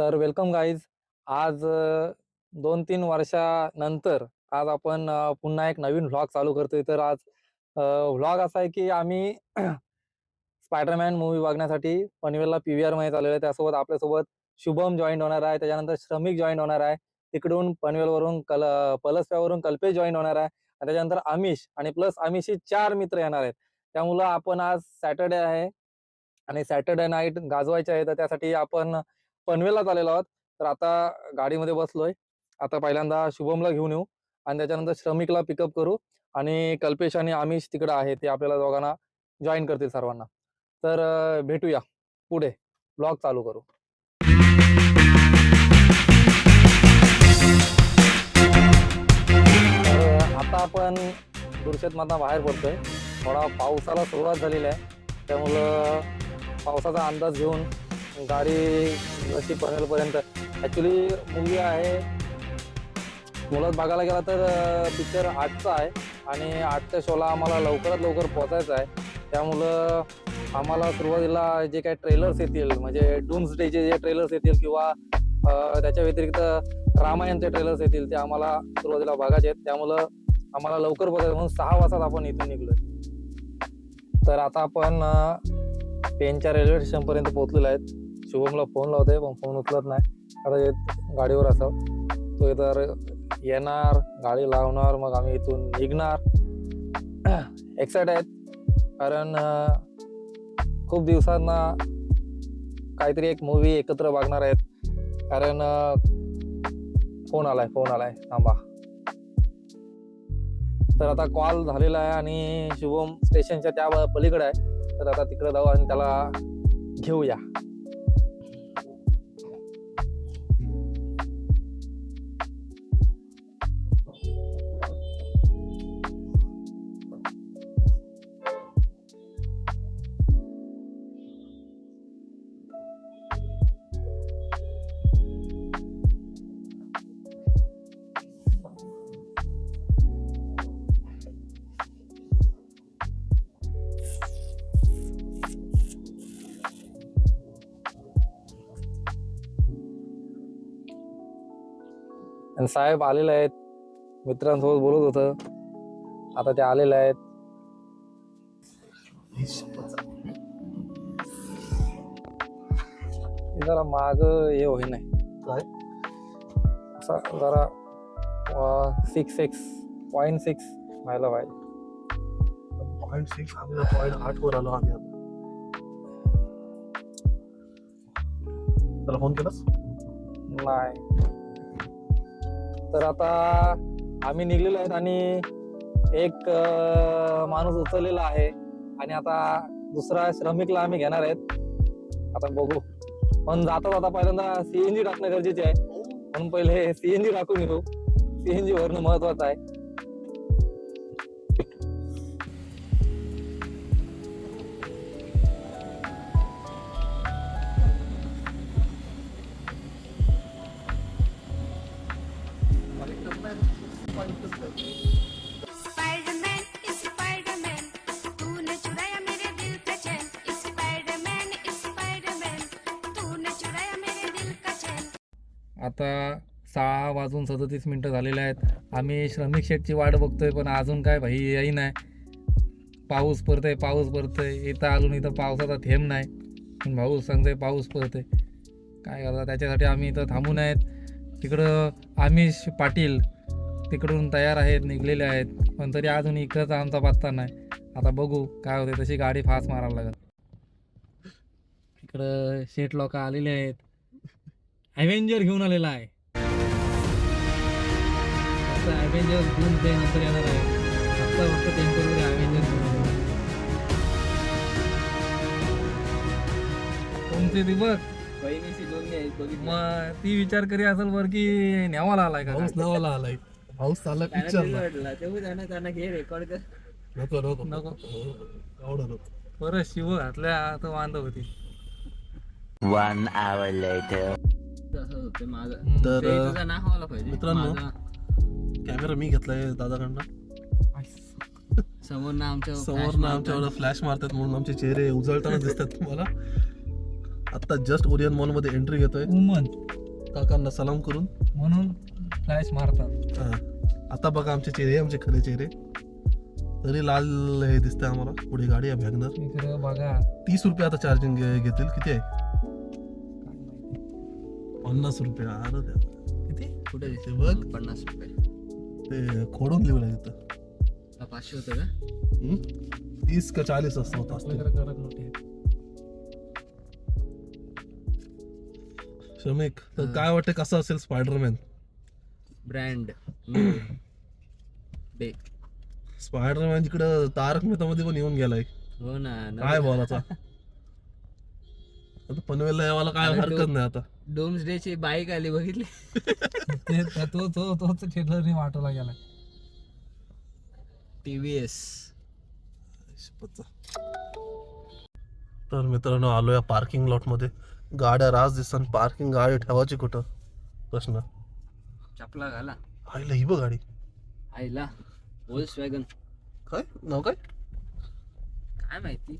तर welcome guys. आज 2-3 वर्षानंतर आज आपण पुन्हा एक नवीन व्लॉग चालू करतोय. तर आज व्लॉग असा आहे की आम्ही स्पायडरमॅन मूव्ही बघण्यासाठी पनवेलला पीव्हीआरमध्ये चाललेलो आहे. त्यासोबत आपल्यासोबत शुभम जॉईन होणार आहे, त्याच्यानंतर श्रमिक जॉईन होणार आहे, तिकडून पनवेलवरून पलसप्यावरून कल्पेश जॉईन होणार आहे आणि त्याच्यानंतर आमिष आणि प्लस आमिषचे 4 मित्र येणार आहेत. त्यामुळं आपण आज सॅटर्डे आहे आणि सॅटर्डे नाईट गाजवायचे आहे, तर त्यासाठी आपण पनवेलला चाललेलो आहोत. तर आता गाडीमध्ये बसलोय. आता पहिल्यांदा शुभमला घेऊन येऊ आणि त्याच्यानंतर श्रमिकला पिकअप करू आणि कल्पेश आणि आमिष तिकडं आहे, ते आपल्याला दोघांना जॉईन करतील सर्वांना. तर भेटूया पुढे, ब्लॉग चालू करू. तर आता आपण दुर्शेतमधनं बाहेर पडतोय. थोडा पावसाला सुरुवात झालेली आहे, त्यामुळं पावसाचा अंदाज घेऊन गाडी अशी पनवेलपर्यंत. ॲक्च्युली मूवी आहे, मुळात बघायला गेला तर पिक्चर 8चा आहे आणि 8च्या शोला आम्हाला लवकरात लवकर पोचायचं आहे. त्यामुळं आम्हाला सुरुवातीला जे काही ट्रेलर्स येतील, म्हणजे डूम्सडेचे जे ट्रेलर्स येतील किंवा त्याच्या व्यतिरिक्त रामायणचे ट्रेलर्स येतील, ते आम्हाला सुरुवातीला बघायचे आहेत. त्यामुळं आम्हाला लवकर पोचायचं म्हणून 6 वाजता आपण इथून निघलोय. तर आता आपण पेनच्या रेल्वे स्टेशनपर्यंत पोहोचलेलो आहेत. शुभमला फोन लावतोय पण फोन उचलत नाही. आता गाडीवर असावं, तो इतर येणार, गाडी लावणार, मग आम्ही इथून निघणार. एक्साइट आहेत कारण खूप दिवसांना काहीतरी एक मूवी एकत्र बघणार आहेत. कारण फोन आलाय थांबा. तर आता कॉल झालेला आहे आणि शुभम स्टेशनच्या त्या पलीकडे आहे. तर आता तिकडे जाऊ आणि त्याला घेऊया. आणि साहेब आलेले आहेत, मित्रांसोबत बोलत होतं, आता ते आलेले आहेत. जरा माग हे होई नाही काय असा जरा 0.6 व्हायला पाहिजे. 0.6 आम्ही 0.8 वर आलो आम्ही आता. त्याला फोन केलास? नाही. तर आता आम्ही निघलेलो आहेत आणि एक माणूस उचललेला आहे आणि आता दुसरा श्रमिकला आम्ही घेणार आहेत. आता बघू, पण जाता पहिल्यांदा सीएनजी टाकणं गरजेचे आहे, म्हणून पहिले सीएनजी टाकून घेऊ. सीएनजी भरणं महत्वाचं आहे. आता 6:37 झालेले आहेत. आम्ही श्रमिक शेठची वाट बघतोय, पण अजून काय भाई येई नाही. पाऊस पडतोय. इथं अजून इथं पावसाचा थेंब नाही. पण भाऊ सांगतोय पाऊस पडतोय, काय करता. त्याच्यासाठी आम्ही इथं थांबून आहेत. तिकडं आमिष पाटील तिकडून तयार आहेत, निघलेले आहेत, पण तरी अजून इकडंच आमचा पत्ता नाही. आता बघू काय होते, तशी गाडी फास्ट मारायला लागत. इकडं शेठ लोक आलेले आहेत. ॲव्हेंजर घेऊन आलेला आहे. आता ॲव्हेंजर घेऊन ते नंतर येणार आहे. आता फक्त टेम्पररी ॲव्हेंजर घेऊन आलेला आहे. तुमचे दिवस बहिणीची दोन्ही आहेत बघितलं. मग ती विचार करी असेल वर की न्यावाला आलाय का. पाऊस नावाला आलाय. पाऊस चालला पिक्चरला. तेव्हा त्यांना घे रेकॉर्ड कर. नको आवडत नको. परत शिव घातल्या तर वांद होती. 1 hour later. तसं होतं माझं. तर ते तुझं नाव व्हायला पाहिजे. मित्रांनो, माझं कॅमेरा मी घेतलाय दादाकडनं. समोर ना आमच्यावर फ्लॅश मारतात म्हणून आमचे चेहरे उजळताना दिसतात तुम्हाला. आता जस्ट ओरियन मॉल मध्ये एंट्री घेतोय उमन काकांना सलाम करून. म्हणून फ्लॅश मारतात. हा. आता बघा आमचे चेहरे, आमचे खरे चेहरे. तरी लाल हे दिसतंय आम्हाला. पुढे गाडी आहे वॅगनर. इकडे बघा 30 रुपये आता चार्जिंग घेतील. किती आहे? 50 रुपये. अरे देवा. किती? कुठे ते बघ. 50 रुपये. ते खोडून लिहिलं आहे तिथं. 500 होतं का? 30 का 40 असं होत असते. आपल्याकडे कडक मोठी आहे. श्रमिक, तर काय वाटतं कसं असेल स्पायडरमॅन? Brand day. स्पायडरमॅन इकडं तारक मेहता मध्ये पण येऊन गेलाय. हो ना. काय बोलायचा? आता पनवेलला यावाला काय हरकत नाही आता. डोम्स डे ची बाईक आली बघितली. तोच थिएटरने वाटवला गेला. TVS. तर मित्रांनो आलो या पार्किंग लॉट मध्ये. गाड्या राज दिसतात. पार्किंग गाडी ठेवायची कुठं प्रश्न. चपला घाला. आईला ही बघ गाडी. आईला Volkswagen. काय नाव काय? काय माहिती.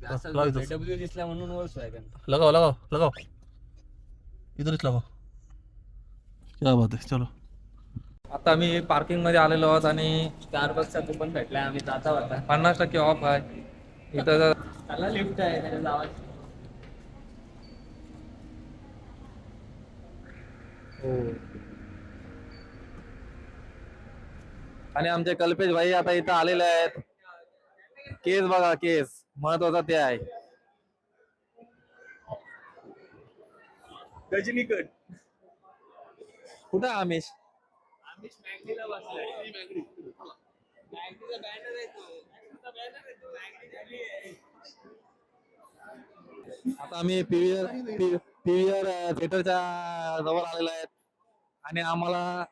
असं लाव इथंच. BMW दिसला म्हणून Volkswagen. लगाओ लगाओ लगाओ. इधरच लगाओ. क्या बात आहे. चलो. आता आम्ही पार्किंग मध्ये आलेलो आहोत आणि स्टारबक्सचा कुपन भेटलाय. आम्ही जाता होता. 50% ऑफ आहे इथं. त्याला लिफ्ट आहे त्याच्या जावाची. आणि आमचे कल्पेश भाई आता इथं आलेले आहेत. केस बघा, केस महत्वाचा ते आहे. गजनीकट. कुठं आहे आमिष? आता आम्ही पीव्हीआर थिएटरच्या जवळ आलेलो आहेत आणि आम्हाला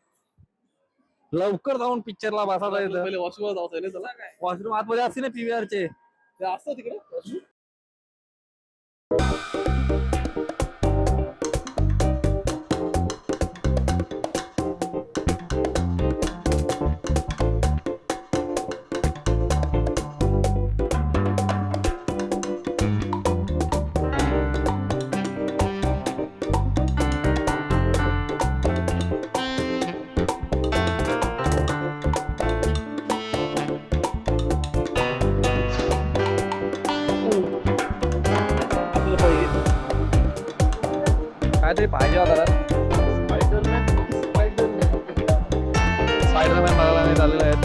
लवकर जाऊन पिक्चरला बसायला येतं. वॉशरूम जायचं ना त्याला. वॉशरूम आतमध्ये असते ना पीव्हीआर चे. ते असतं तिकडे. काहीतरी पाहिजे होता. स्पायडरमॅन बघायला नाही झालेले आहेत.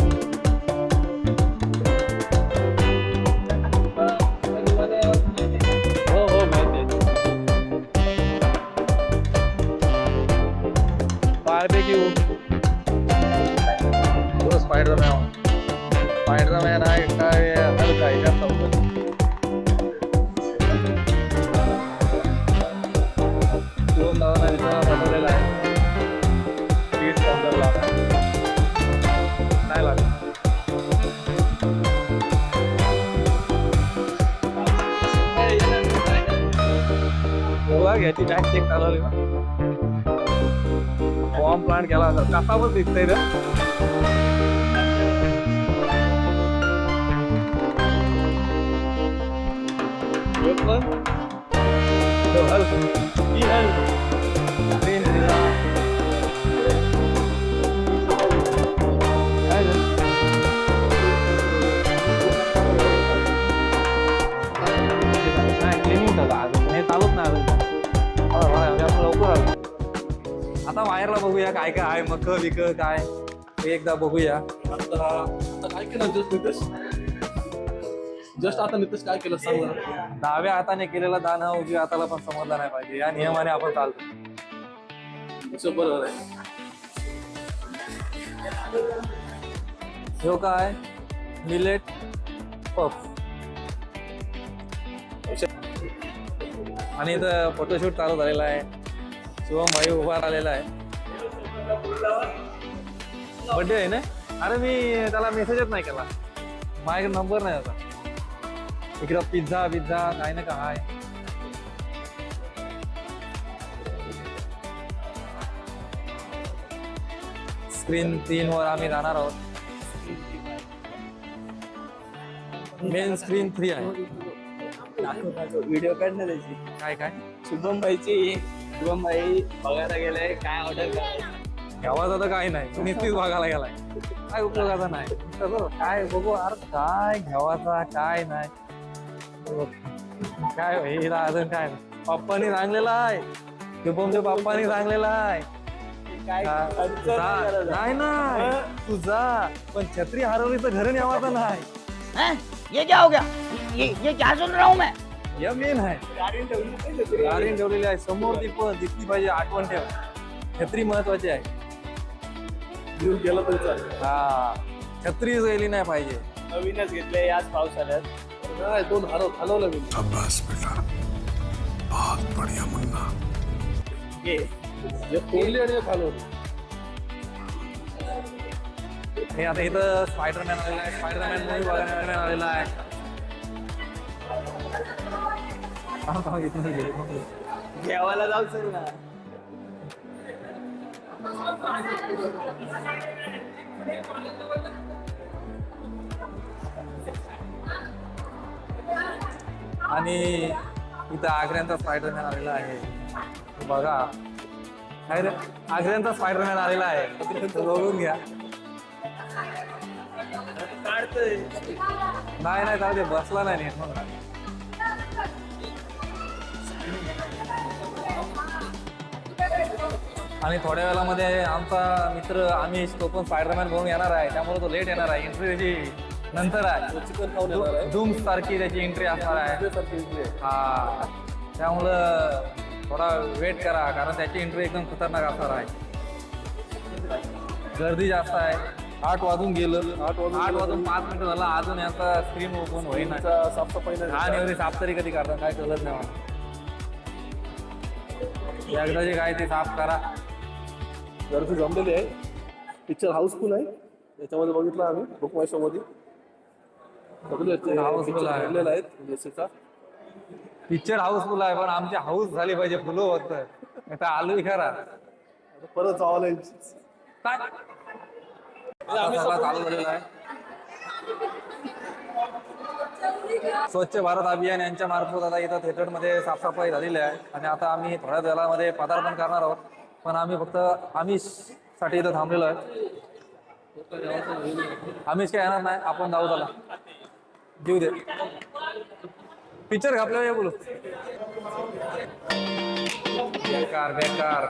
हो हो माहिती बार्बेक्यू. तो स्पायडरमॅन आहे काय हलका आहे जास्त होतं. बनवलेला आहे. नाही लागत. गोवा घ्यायची बॅग चेक चालवली ना. बॉम्ब प्लांट केला असेल. कसा पण दिसतंय रे. आता बाहेरला बघूया काय काय आहे. मग विक काय ते एकदा बघूया. आता काय केलं जस्ट आता नितेश काय केलं सांग जरा. डाव्या हाताने केलेला दान हा उजव्या हाताला पण समजला नाही पाहिजे. या नियमाने आपण चालतो. बरोबर आहे. ह्यो काय मिलेट पफ. आणि इथं फोटोशूट चालू झालेला आहे. शिवम भाई उभा राहिलेला आहे. बर्थडे आहे ना. अरे मी त्याला मेसेजच नाही केला. माझ्याकडे नंबर नाही होता. इकडं पिझ्झा काय ना काय. स्क्रीन 3 वर आम्ही जाणार आहोत. मेन स्क्रीन 3 आहे. व्हिडिओ काढ ना त्याची. काय शुभम भाई बघायला गेलाय काय ऑर्डर करायचं. घ्यावाचा तर काही नाही तू नुसतीच बघायला गेलाय काय उपयोगाचा नाही तसं काय बघू अरे काय घ्यावाचा काय नाही काय हिला अजून काय नाही. पप्पानी सांगलेलं आहे शुभमच्या पप्पानी सांगलेलं आहे काय खर्च नाही करायचा. नाही ना तू जा पण छत्री हरवली तर घरी न्यावाचा नाही हैं? ये क्या हो गया? ये क्या सुन रहा हूँ मैं? हे मेन आहे गाडीने ठेवली नाही छत्री. गाडी ठेवलेली आहे समोर ती पण दिसली पाहिजे आठवण ठेव छत्री महत्वाची आहे घेऊन गेला तरी चालेल. हा छत्री गेली नाही पाहिजे नवीनच घेतलंय याच पावसाळ्यात. नाही, दोन हलवलं मी. घे. एक तोडली आणि एक हलवली. हे आता इथं स्पायडरमॅन आलेला आहे स्पायडरमॅन मूवी बघायला आलेला आहे घ्यावाला जाऊ सर ना. आणि इथं आग्र्यांचा स्पायडरमॅन आलेला आहे बघा काय रे आग्र्यांचा स्पायडरमॅन आलेला आहे बघून घ्या काढतोय. नाही नाही जाऊ दे बसला नाही नीट म्हणून. आणि थोड्या वेळामध्ये आमचा मित्र आमिष तो पण स्पायडरमॅन बघून येणार आहे त्यामुळे तो लेट येणार आहे एंट्री त्याची नंतर आहे चिकन खाऊन येणार आहे. धूम सारखी त्याची एंट्री असणार आहे सारखी इकडे आहे. हा त्यामुळं थोडा वेट करा कारण त्याची एंट्री एकदम खतरनाक असणार आहे गर्दी जास्त आहे 8 वाजून गेलं 8 वाजून 5 मिनिटं झालं अजून याचा स्क्रीन ओपन होईना चा साफसफाई नाही. हा एवढी साफ तरी कधी करतात काय कळत नाही मला एकदा जे काय ते साफ करा गर्दी जमलेली आहे. पिक्चर हाऊसफुल आहे. याच्यामध्ये बघितलं आम्ही बुक माय शो मध्ये सगळे Houseful आहे. ठरलेलं आहेत जेसीचा. पिक्चर हाऊसफुल आहे पण आमची हाऊस झाली पाहिजे फुलं होत आता आलोय खरा आता परत जावं लागेल. काय आता सगळं चालू झालेलं आहे स्वच्छ भारत अभियान यांच्या मार्फत आता इथं थिएटरमध्ये साफसफाई झालेली आहे आणि आता आम्ही थोड्या वेळामध्ये पदार्पण करणार आहोत पण आम्ही फक्त आमिषसाठी इथं थांबलेलो आहे आमिष काय येणार नाही आपण जाऊ त्याला देऊ दे पिक्चर घापल्यावर ये बोलू बेकार बेकार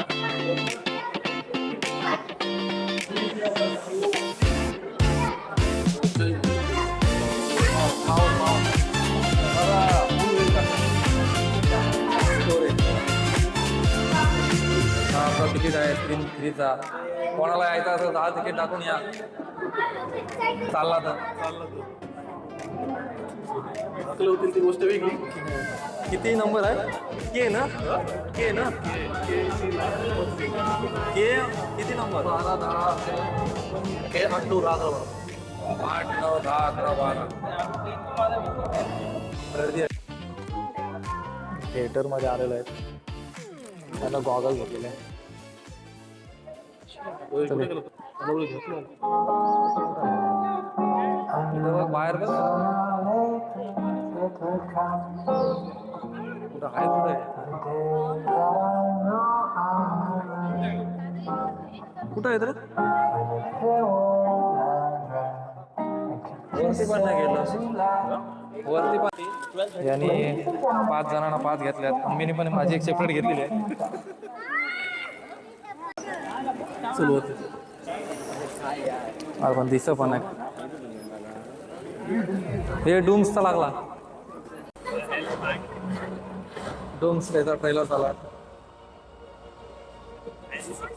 आपला तिकीट आहे 3-3चा कोणाला यायचं असेल 10 तिकीट टाकून या चालला तर टाकले होतील ती गोष्ट वेगळी. किती नंबर आहे के ना के ना के किती नंबर 12, 10, 8, 9, 10, 8, 9, 10, 11, 12 गर्दी आहे थिएटरमध्ये आलेलं आहे त्यांना गॉगल घेतलेले आहे इथं बघ बाहेर बघ कुठं आहे कुठं आहे तर वरती पण नाही गेलं वरती पण यांनी 5 जणांना 5 घेतल्यात मी पण माझी एक सेपरेट घेतलेली आहे अरे पण दिसत पण आहे हे डूम्सचा लागला डूम्स त्याचा ट्रेलर झाला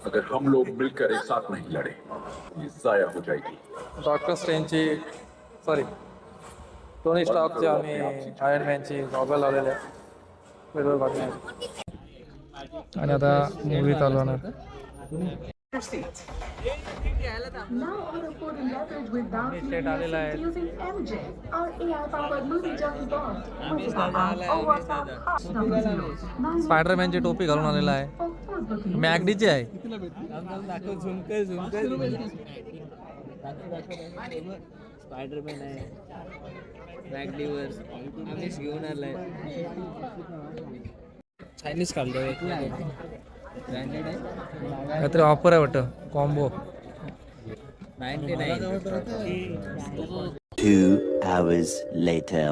अगर हम लोग मिलकर एक साथ नहीं लड़े ये जाया हो जाएगी. डॉक्टर स्ट्रेंजची सॉरी टोनी स्टार्कची आम्ही आयर्न मॅनची गॉगल लावलेले वेगवेगळ्या बातम्या आणि आता मूवी चालू होणार Now order food and beverage with Bounty State आलेला आहे. using MJ, our AI-powered movie junkie bot. Visit our app or WhatsApp #0. स्पायडरमॅनची टोपी घालून आलेला आहे For food booking. मॅगडीची आहे स्पायडरमॅन आहे मॅगलीवर आम्हीच घेऊन आलाय चायनीज खाल्लं काहीतरी ऑफर आहे वाटतं कॉम्बो. 2 hours later.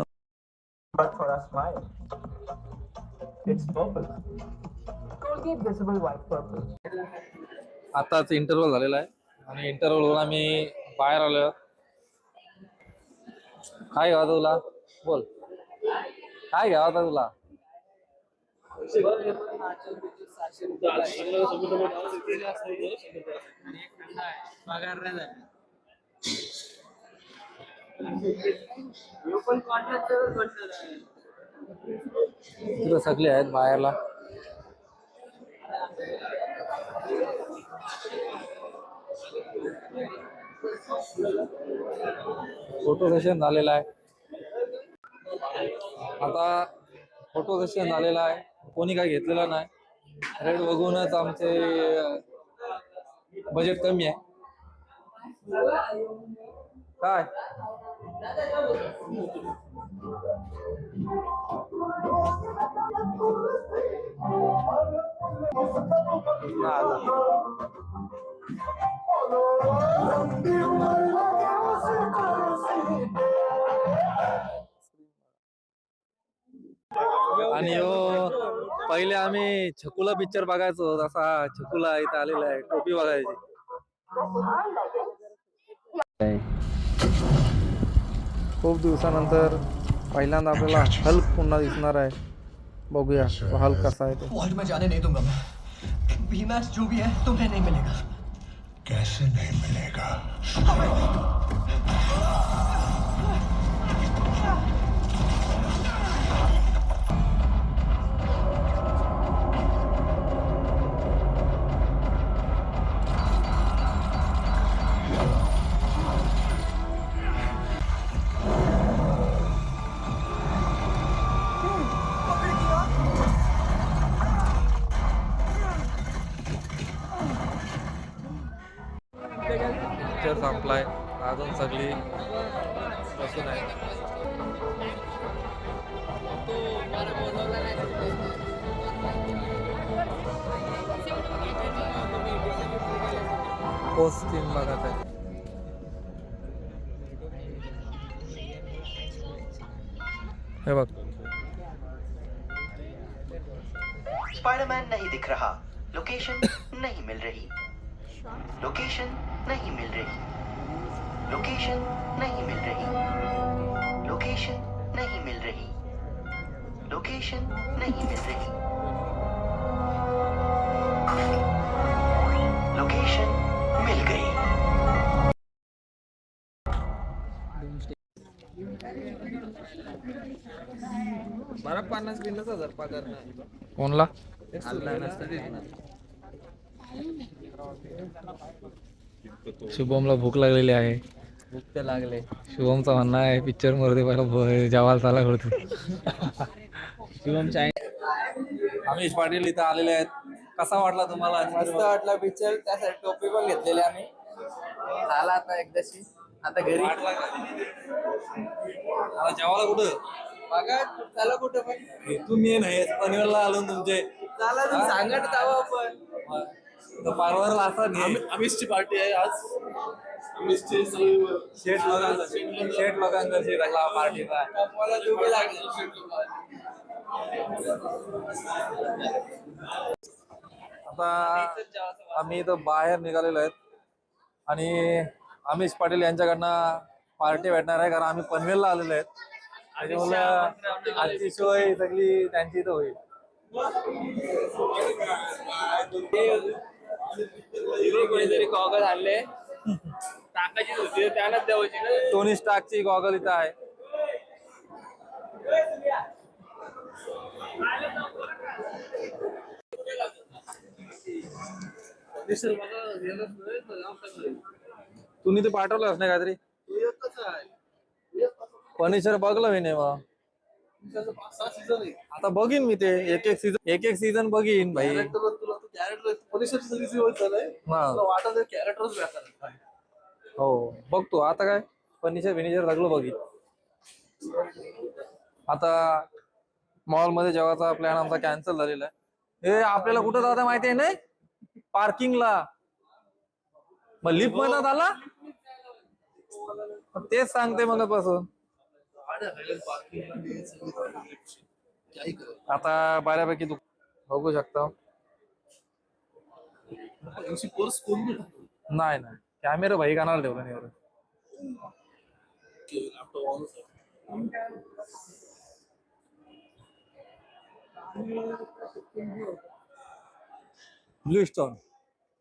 आताच इंटरव्हल झालेला आहे आणि इंटरव्हलवर आम्ही बाहेर आलो. काय घ्यावा तुला बोल, काय घ्यावा होता तुला? तिथं सगळे आहेत बाहेरला. फोटो सेशन झालेला आहे. आता फोटो सेशन झालेला आहे, कोणी काय घेतलेला नाही. रेट बघूनच आमचे बजेट कमी आहे. काय आणि पहिले आम्ही छकुला पिक्चर बघायचो, तसा छकुला इथं आलेला आहे टोपी बघायची. खूप दिवसानंतर पहिल्यांदा आपल्याला हल्क पुन्हा दिसणार आहे. बघूया तो हल्क कसा आहे ते. वर्ल्ड में जाने नहीं दूंगा मैं। भी मैच जो भी है तुम्हें नहीं मिलेगा। कैसे नहीं मिलेगा? पिक्चर संपलाय, अजून सगळी बसून आहे. पोस्ट सीन बघत आहे. हे बघ, स्पाइडरमैन नहीं दिख रहा। लोकेशन नहीं मिल रही। लोकेशन नहीं मिल रही। लोकेशन नहीं मिल रही। लोकेशन नहीं मिल रही। लोकेशन नहीं मिल रही। लोकेशन मिल गई। मला 50,000 पगार नाही. कोणला? शुभमला भूक लागलेली आहे. भूक तर लागले. शुभमचा म्हणणं आहे पिक्चर मध्ये पहिला जेवायला चाला करतो. शिवम अमिश पाटील इथं आलेले आहेत. कसा वाटला तुम्हाला? मस्त वाटला पिक्चर, त्यासाठी टोपी पण घेतलेली आम्ही. झाला आता एकदाशी, आता घरी. आता जेवायला कुठं बघा चला कुठं पण. तुम्ही नाही पनवेलला आलो ना तुमचे. चला तुम्ही सांगत जावं आपण. पारवरला असा आमिषची पार्टी आहे आज. शेठ लोकांकडची पार्टीचा. मला डुबे लागले. आता आम्ही इथं बाहेर निघालेलो आहेत आणि अमिश पाटील यांच्याकडनं पार्टी भेटणार आहे, कारण आम्ही पनवेलला आलेलो आहेत. त्याच्यामुळे आजची सोय सगळी त्यांची इथं होईल. कोणीतरी गॉगल आणले, टाकायची होती त्यानंच द्यायची ना. टोनी स्टार्कची गॉगल इथं आहे. तुम्ही ते पाठवलंच नाही काहीतरी? फर्निचर बघलं मी नाही मग. आता बघीन मी ते एक एक सीझन बघीन भाई. हो बघतो आता काय फर्निचर सगळं बघीन. आता मॉल मध्ये जेवायचा प्लॅन आमचा कॅन्सल झालेला आहे. हे आपल्याला कुठं जाता माहिती आहे नाही, पार्किंगला. मग लिफ्ट मध्ये आला तेच सांगते मग पासून. आता बऱ्यापैकी तू बघू शकता. नाही नाही कॅमेरा भाई कानाला ठेवला नाही एवढं. ब्लू स्टोन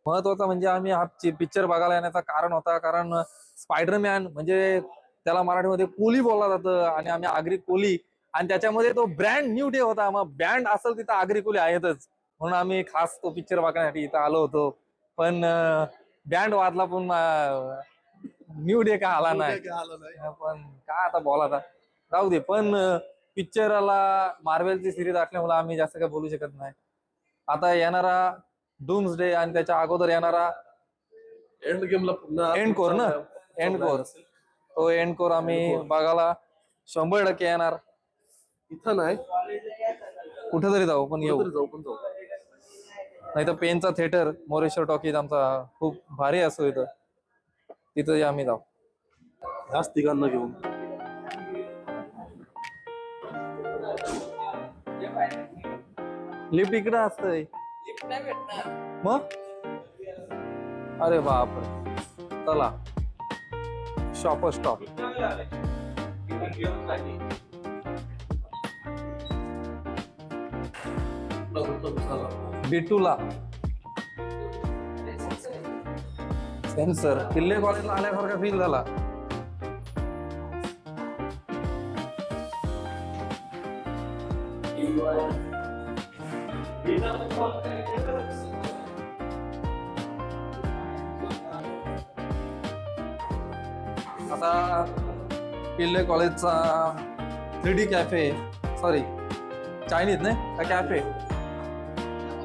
महत्वाचा म्हणजे आम्ही हा पिक्चर बघायला येण्याचं कारण होता, कारण स्पायडरमॅन म्हणजे त्याला मराठीमध्ये कोली बोलला जातं आणि आम्ही आगरी कोली, आणि त्याच्यामध्ये तो ब्रँड न्यू डे होता. मग बँड असेल तिथं आगरी कोली आहेतच, म्हणून आम्ही खास तो पिक्चर बघण्यासाठी इथं आलो होतो. पण बँड वाजला पण न्यू डे का आला नाही. पण काय आता बोला जाऊ दे. पण पिक्चरला मार्वेलची सिरीज असल्यामुळे आम्ही जास्त काही बोलू शकत नाही. आता येणारा डूम्स डे आणि त्याच्या अगोदर येणारा एंड गेमला पुन्हा एंड कोर ना, एंड कोर, तो एंड कोर आम्ही बघायला 100% येणार. इथं नाही कुठेतरी जाऊ पण येऊ. जाऊ पण जाऊ. नाही तर पेनचा थिएटर मोरेश्वर टॉकीज आमचा खूप भारी असतो इथं, तिथं आम्ही जाऊ. ह्याच तिघांना घेऊन लिफ्ट इकडे असतंय लिफ्ट नाही भेटणार. मग. अरे बापरे, चला शॉपर स्टॉप. बिटूला सेन्सर किल्ले कॉलेजला आल्यासारखा फील झाला. आता किल्ले कॉलेजचा 3D कॅफे, सॉरी चायनीज नाही का कॅफे,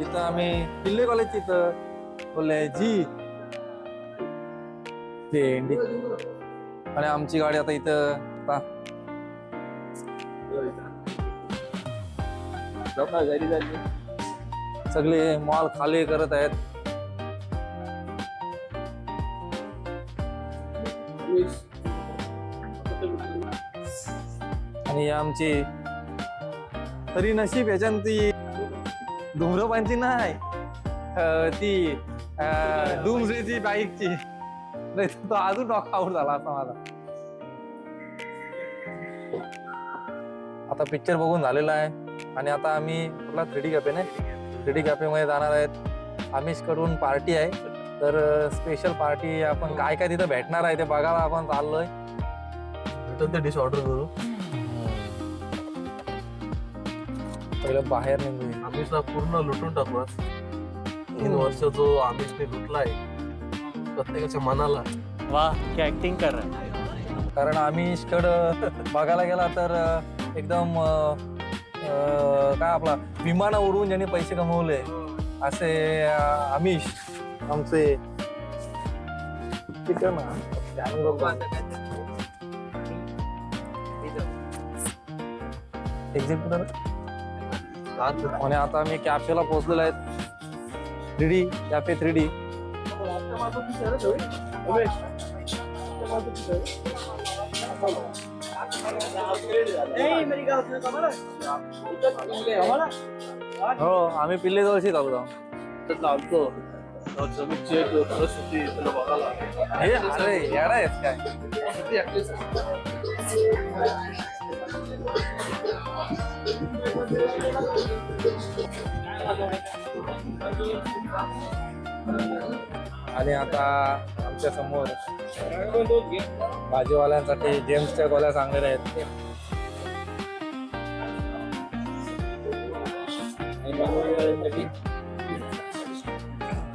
इथं आम्ही किल्ले कॉलेज इथं बोलले जी भेंडी. आणि आमची गाडी आता इथं सगळे मॉल खाली करत आहेत. आणि आमची तरी नशीब याच्यानं ती धुम्रपानची नाही, ती डूम्सडेची बाईकची, नाही तो अजून डॉक आउट झाला असा माझा. आता पिक्चर बघून झालेला आहे आणि आता आम्ही कुठला 3D कॅफे नाही, 3D कॅफे मध्ये जाणार आहेत. आमिष कडून पार्टी आहे, तर स्पेशल पार्टी आपण काय काय तिथं भेटणार आहे ते बघायला आपण चाललोय. ते डिश ऑर्डर करू. पहिलं बाहेर निघू. आमिषला पूर्ण लुटून टाकू. 3 वर्ष जो आमिषने लुटलाय प्रत्येकाच्या मनाला. वाह क्या ऍक्टिंग कर रहा है. कारण आमिषकडं बघायला गेला तर एकदम काय आपला विमानावरून ज्यांनी पैसे कमवले असे आमिष आमचे. एक्झिट कुठं. आणि आता आम्ही कॅफेला पोहोचलेलो आहेत. 3D cafe 3D. हो आम्ही पिल्ले जवळशी चालू चालतो जमीनची एक परिस्थिती त्याला बघायला. हे अरे येडा आहेस काय. आणि आता आमच्या समोर भाजीवाल्यांसाठी जेम्सच्या गोळ्या चांगल्या आहेत.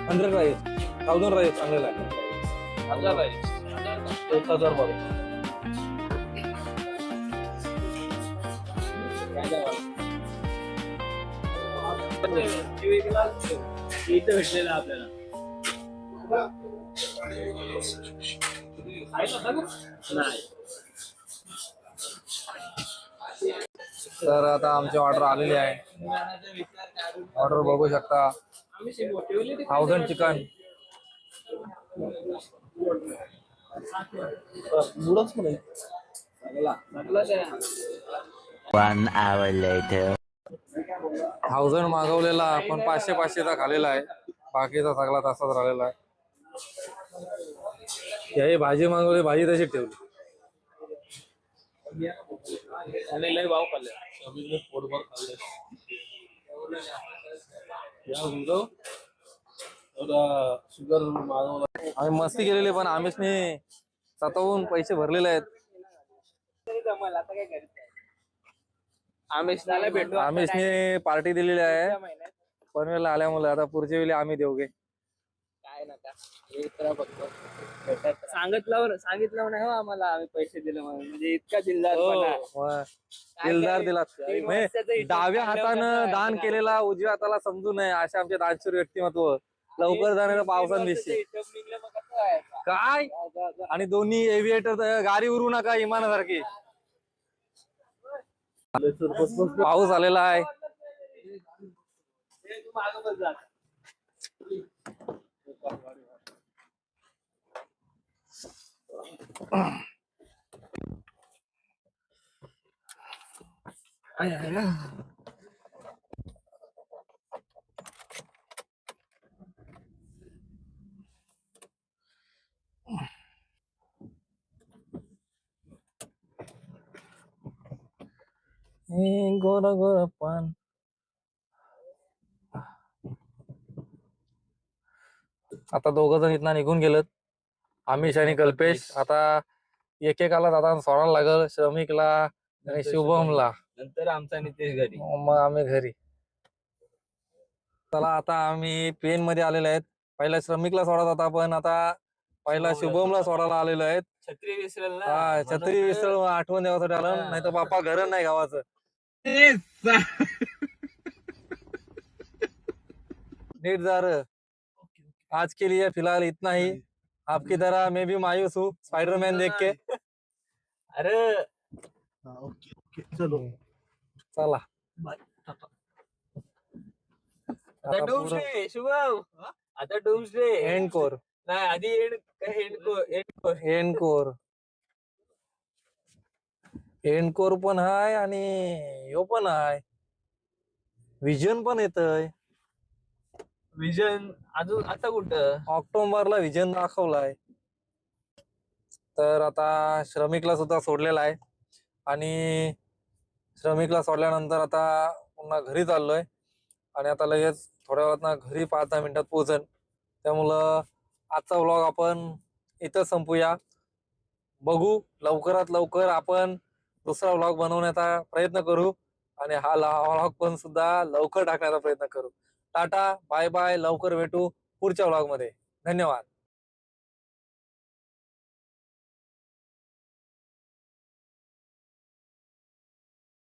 $100 राईस, 1000 राईस चांगलेला आहे. 1000 राईस 1000 बघ. इथं भेटलेलं आपल्याला नाही. तर आता आमची ऑर्डर आलेली आहे. ऑर्डर बघू शकता. 1000 चिकन. नूडल्स पण आहे. 1 hour later. 1000 मागवलेला पण 500चा खालेला आहे. बाकीचा सगळा तसाच राहिलेला आहे. याही भाजी मागवली, भाजी तशीच ठेवली. आणि लय भाव खाल्ले. सगळीकडे पोटभर खाल्ले. या मुलं शुगर मागवला. आम्ही मस्ती केलेली पण आमिषने स्वतःहून पैसे भरलेले आहेत. आमिषने पार्टी दिलेली आहे पनवेलला आल्यामुळे. आता पुढच्या वेळी आम्ही देऊ गे. काय नका हे करा फक्त. सांगितलं नाही हो आम्हाला आम्ही पैसे दिले म्हणून. म्हणजे इतका जिल्हा दिलदार दिला. म्हणजे डाव्या हातानं दान केलेला उजव्या हाताला समजू नये असे आमचे दानशूर व्यक्तिमत्व. लवकर जाणाऱ्या पावसान दिसते काय. आणि दोन्ही एव्हिएटर गाडी उरू नका विमानासारखी. पाऊस आलेला आहे. गोर गोर पान. आता दोघ जण इथनं निघून गेलेत. आमिष आणि कल्पेश. आता एकेकाला दादा सोडायला लागल. श्रमिकला आणि शुभमला. नंतर आमचा नितेश घरी. मग आम्ही घरी. चला आता आम्ही पेन मध्ये आलेले आहेत. पहिला श्रमिकला सोडत होता पण आता पहिला शुभमला सोडायला आलेलो आहेत. छत्री विसरल ना. हा छत्री विसर आठवण द्यावासाठी आलं. नाही तर बापा घर नाही गावाचं. नीट जा रे. आज के लिए फिलहाल इतना ही. आपकी तरह मैं भी मायूस हूँ स्पाइडरमैन देख के. अरे ओके ओके चलो. चला आता डूम्सडे शुभम. आता डूम्सडे एंड कोर. नाही आधी एंड कोर. एंड कोर पण हाय आणि ह्यो पण हाय. विजन पण येतय. विजन अजून आता कुठं. ऑक्टोबरला विजन दाखवलाय. तर आता श्रमिकला सुद्धा सोडलेला आहे. आणि श्रमिकला सोडल्यानंतर आता पुन्हा घरी चाललोय. आणि आता लगेच थोड्या वेळात घरी 5-10 मिनिटात पोहोचन. त्यामुळं आजचा व्लॉग आपण इथं संपूया. बघू लवकरात लवकर आपण दुसरा व्लॉग बनवण्याचा प्रयत्न करू. आणि हा व्लॉग पण सुद्धा लवकर टाकण्याचा प्रयत्न करू. टाटा बाय बाय. लवकर भेटू पुढच्या व्लॉग मध्ये. धन्यवाद.